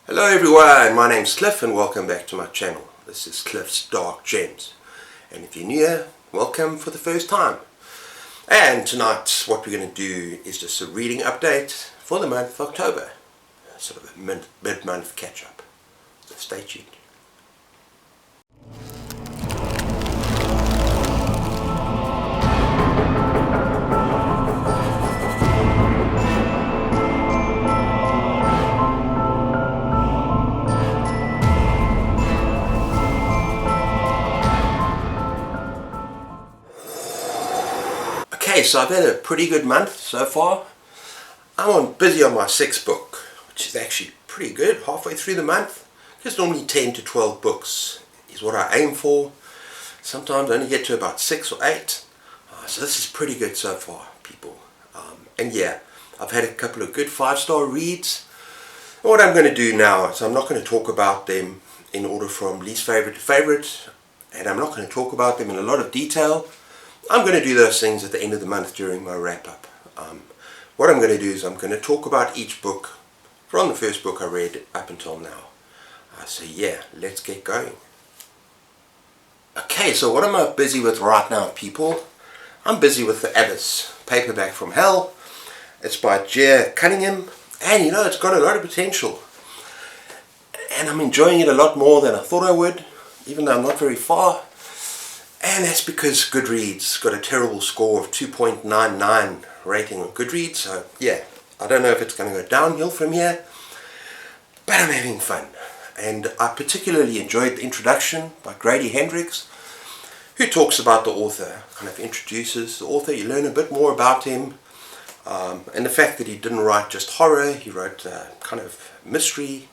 Hello everyone, my name's Cliff and welcome back to my channel. This is Cliff's Dark Gems. And if you're new here, welcome for the first time. And tonight what we're going to do is just a reading update for the month of October. Sort of a mid-month catch-up. So stay tuned. Okay, so I've had a pretty good month so far. I'm busy on my sixth book, which is actually pretty good, halfway through the month. Just normally 10 to 12 books is what I aim for. Sometimes I only get to about 6 or 8. So this is pretty good so far, people. And yeah, I've had a couple of good 5-star reads. And what I'm going to do now is I'm not going to talk about them in order from least favorite to favorite. And I'm not going to talk about them in a lot of detail. I'm going to do those things at the end of the month during my wrap-up. What I'm going to do is I'm going to talk about each book from the first book I read up until now. So yeah, let's get going. Okay, so what am I busy with right now, people? I'm busy with The Abyss, paperback from hell. It's by J. Cunningham, and you know, it's got a lot of potential. And I'm enjoying it a lot more than I thought I would, even though I'm not very far. And that's because Goodreads got a terrible score of 2.99 rating on Goodreads. So yeah, I don't know if it's going to go downhill from here, but I'm having fun. And I particularly enjoyed the introduction by Grady Hendrix, who talks about the author, kind of introduces the author. You learn a bit more about him, and the fact that he didn't write just horror, he wrote kind of mystery,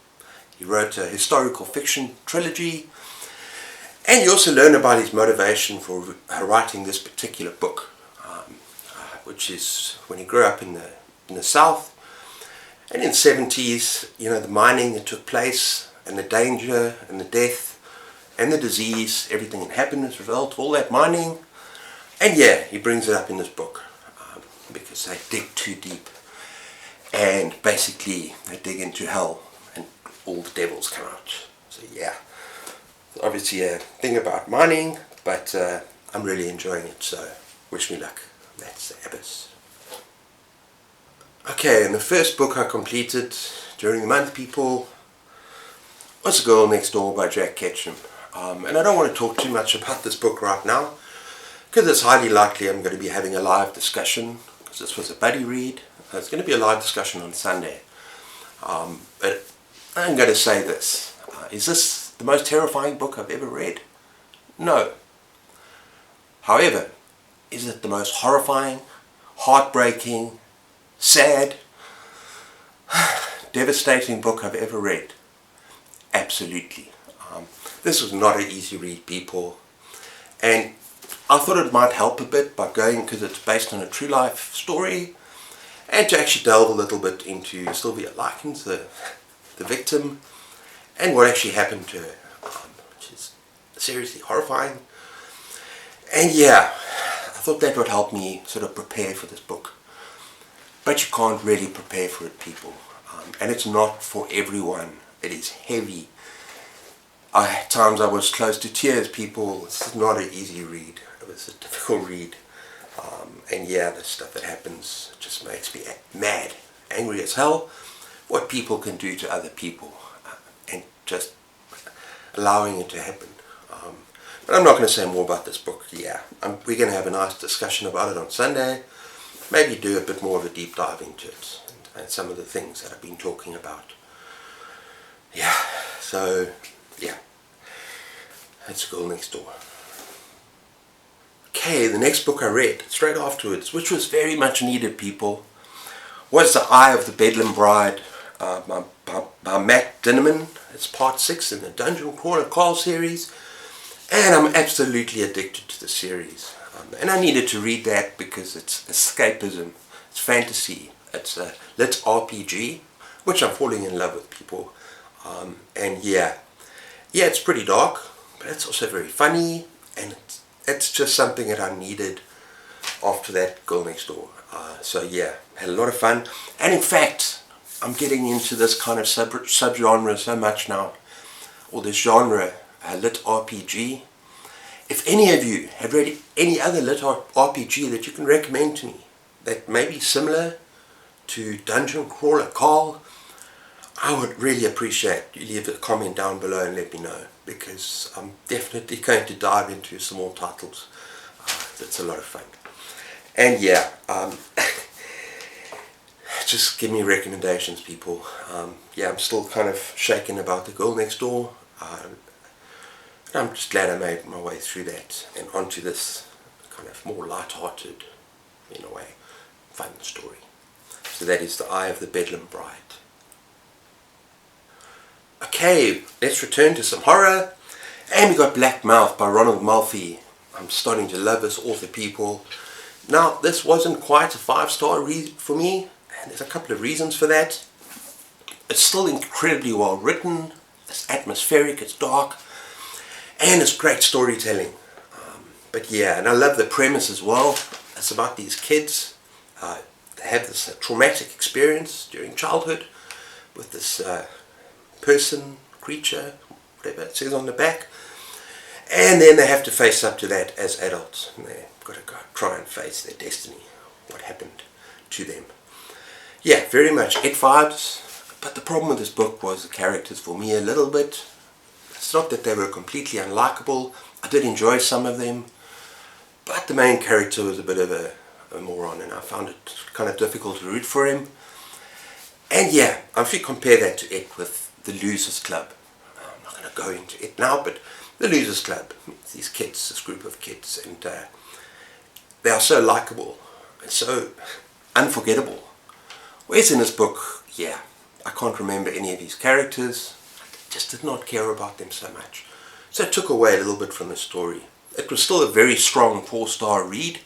he wrote a historical fiction trilogy. And you also learn about his motivation for writing this particular book, which is when he grew up in the South, and in the 70s, you know, the mining that took place, and the danger, and the death, and the disease, everything that happened as a result of all that mining. And yeah, he brings it up in this book, because they dig too deep, and basically they dig into hell, and all the devils come out. So yeah. Obviously a thing about mining, but I'm really enjoying it, so wish me luck. That's The Abyss. Okay, and the first book I completed during the month, people, was The Girl Next Door by Jack Ketchum. And I don't want to talk too much about this book right now, because it's highly likely I'm going to be having a live discussion, because this was a buddy read. It's going to be a live discussion on Sunday. But I'm going to say this. Is this the most terrifying book I've ever read? No. However, is it the most horrifying, heartbreaking, sad, devastating book I've ever read? Absolutely. This was not an easy read, people. And I thought it might help a bit by going, because it's based on a true life story, and to actually delve a little bit into Sylvia Likens, the victim, and what actually happened to her, which is seriously horrifying. And yeah, I thought that would help me sort of prepare for this book. But you can't really prepare for it, people. And it's not for everyone. It is heavy. At times I was close to tears, people. It's not an easy read. It was a difficult read. And yeah, the stuff that happens just makes me mad, angry as hell. What people can do to other people. And just allowing it to happen. But I'm not going to say more about this book. Yeah, we're going to have a nice discussion about it on Sunday. Maybe do a bit more of a deep dive into it and some of the things that I've been talking about. Yeah, so yeah, that's Girl Next Door. Okay, the next book I read straight afterwards, which was very much needed, people, was The Eye of the Bedlam Bride by Matt Dinniman. It's part 6 in the Dungeon Crawler Carl series, and I'm absolutely addicted to the series. And I needed to read that because it's escapism, it's fantasy, it's a litrpg, which I'm falling in love with, people. And yeah, it's pretty dark, but it's also very funny, and it's just something that I needed after that Girl Next Door. So yeah, had a lot of fun, and in fact, I'm getting into this kind of subgenre so much now, or this genre, lit RPG. If any of you have read any other lit RPG that you can recommend to me that may be similar to Dungeon Crawler Carl, I would really appreciate you leave a comment down below and let me know, because I'm definitely going to dive into some more titles. It's a lot of fun. And yeah, just give me recommendations, people. Yeah, I'm still kind of shaken about The Girl Next Door. I'm just glad I made my way through that and onto this kind of more light-hearted, in a way, fun story. So that is The Eye of the Bedlam Bride. Okay, let's return to some horror. And we got Black Mouth by Ronald Malfi. I'm starting to love this author, people. Now, this wasn't quite a 5-star read for me, and there's a couple of reasons for that. It's still incredibly well written, it's atmospheric, it's dark, and it's great storytelling. But yeah, and I love the premise as well. It's about these kids. They have this traumatic experience during childhood with this creature, whatever it says on the back. And then they have to face up to that as adults. And they've got to go try and face their destiny, what happened to them. Yeah, very much It vibes. But the problem with this book was the characters for me a little bit. It's not that they were completely unlikable. I did enjoy some of them. But the main character was a bit of a moron, and I found it kind of difficult to root for him. And yeah, if you compare that to It with The Losers Club. I'm not going to go into It now, but The Losers Club, these kids, this group of kids, and they are so likable and so unforgettable. Whereas in this book, yeah, I can't remember any of these characters. I just did not care about them so much. So it took away a little bit from the story. It was still a very strong 4-star read,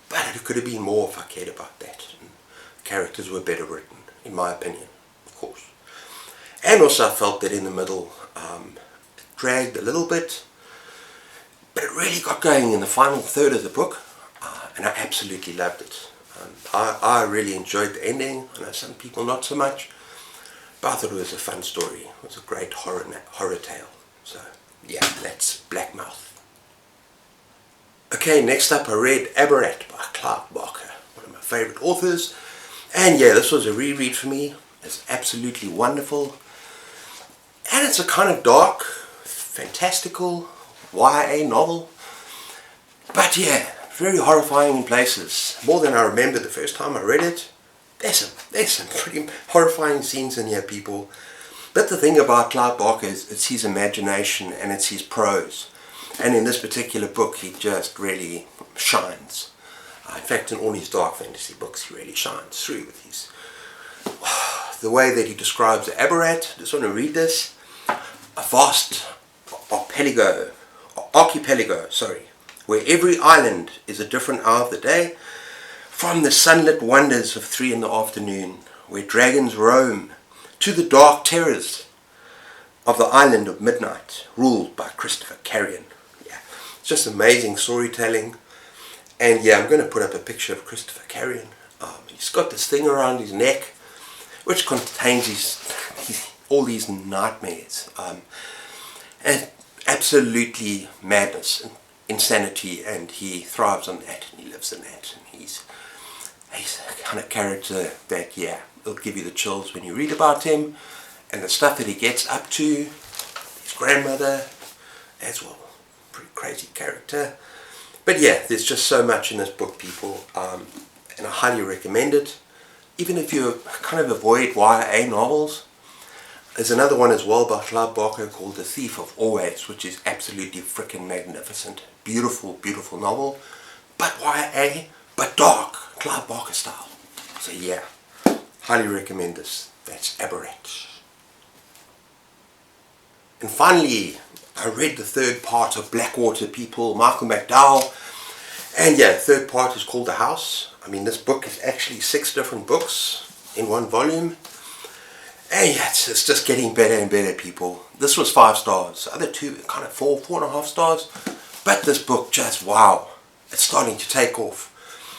but it could have been more if I cared about that. And the characters were better written, in my opinion, of course. And also I felt that in the middle, it dragged a little bit, but it really got going in the final third of the book, and I absolutely loved it. I really enjoyed the ending. I know some people not so much, but I thought it was a fun story. It was a great horror tale. So yeah, that's Black Mouth. Okay, next up I read Aberrat by Clive Barker, one of my favourite authors. And yeah, this was a reread for me. It's absolutely wonderful. And it's a kind of dark, fantastical YA novel. But yeah, very horrifying in places. More than I remember the first time I read it. There's some pretty horrifying scenes in here, people. But the thing about Clive Barker is it's his imagination and it's his prose. And in this particular book, he just really shines. In fact, in all his dark fantasy books, he really shines through with his... the way that he describes the Aberrat. I just want to read this. A vast archipelago, where every island is a different hour of the day, from the sunlit wonders of 3 in the afternoon, where dragons roam, to the dark terrors of the island of midnight, ruled by Christopher Carrion. Yeah, it's just amazing storytelling. And yeah, I'm going to put up a picture of Christopher Carrion. He's got this thing around his neck, which contains all these nightmares, and absolutely madness and insanity, and he thrives on that, and he lives in that, and he's the kind of character that, yeah, it'll give you the chills when you read about him, and the stuff that he gets up to, his grandmother as well, pretty crazy character. But yeah, there's just so much in this book, people, and I highly recommend it. Even if you kind of avoid YA novels, there's another one as well by Clive Barker called The Thief of Always, which is absolutely freaking magnificent. Beautiful, beautiful novel, but YA, but dark, Clive Barker style. So yeah, highly recommend this. That's Aberrat. And finally, I read the third part of Blackwater, people, Michael McDowell. And yeah, the third part is called The House. I mean, this book is actually 6 different books in one volume. And yeah, it's just getting better and better, people. This was 5 stars. The other 2 kind of 4.5 stars. But this book just, wow, it's starting to take off.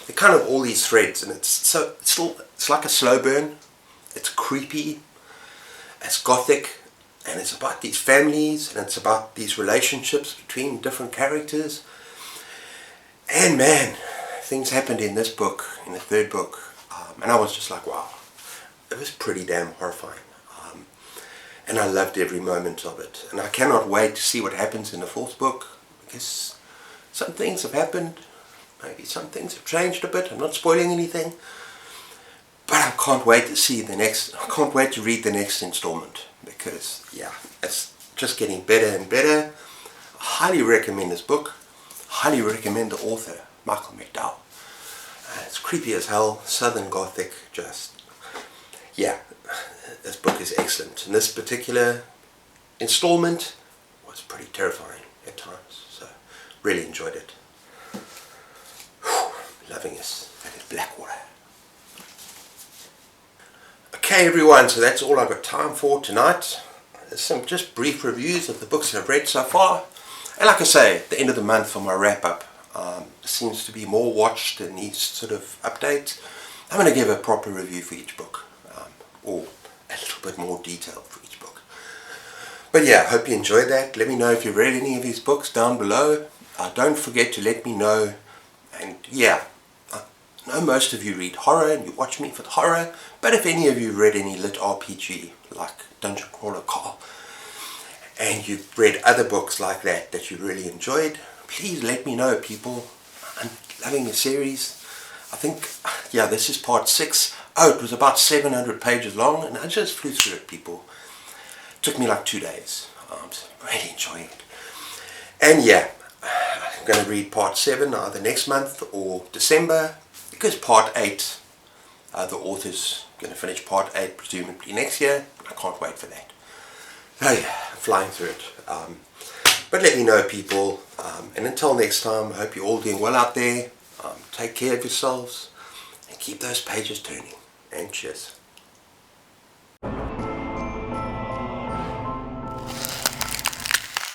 They're kind of all these threads, and it's like a slow burn. It's creepy, it's gothic, and it's about these families, and it's about these relationships between different characters. And man, things happened in this book, in the third book, and I was just like, wow, it was pretty damn horrifying. And I loved every moment of it. And I cannot wait to see what happens in the fourth book, because some things have happened, maybe some things have changed a bit. I'm not spoiling anything, but I can't wait to see the next, I can't wait to read the next installment, because yeah, it's just getting better and better. I highly recommend this book. Highly recommend the author, Michael McDowell. It's creepy as hell, Southern Gothic, just, yeah, this book is excellent. And this particular installment was pretty terrifying at times, so really enjoyed it. Whew, loving this. That is Blackwater. Okay everyone, so that's all I've got time for tonight. There's some just brief reviews of the books I've read so far. And like I say, at the end of the month for my wrap-up, seems to be more watched than these sort of updates. I'm going to give a proper review for each book, or a little bit more detail for each book. But yeah, I hope you enjoyed that. Let me know if you read any of these books down below. Don't forget to let me know. And yeah, I know most of you read horror and you watch me for the horror, but if any of you read any lit RPG, like Dungeon Crawler Carl, and you've read other books like that that you really enjoyed, please let me know, people. I'm loving the series. I think, yeah, this is part 6. Oh, it was about 700 pages long, and I just flew through it, people. It took me like 2 days. I'm really enjoying it. And yeah, I'm going to read part 7 either next month or December, because part 8, the author's going to finish part 8 presumably next year. I can't wait for that. Oh yeah, flying through it. But let me know, people. And until next time, I hope you're all doing well out there. Take care of yourselves and keep those pages turning. And cheers.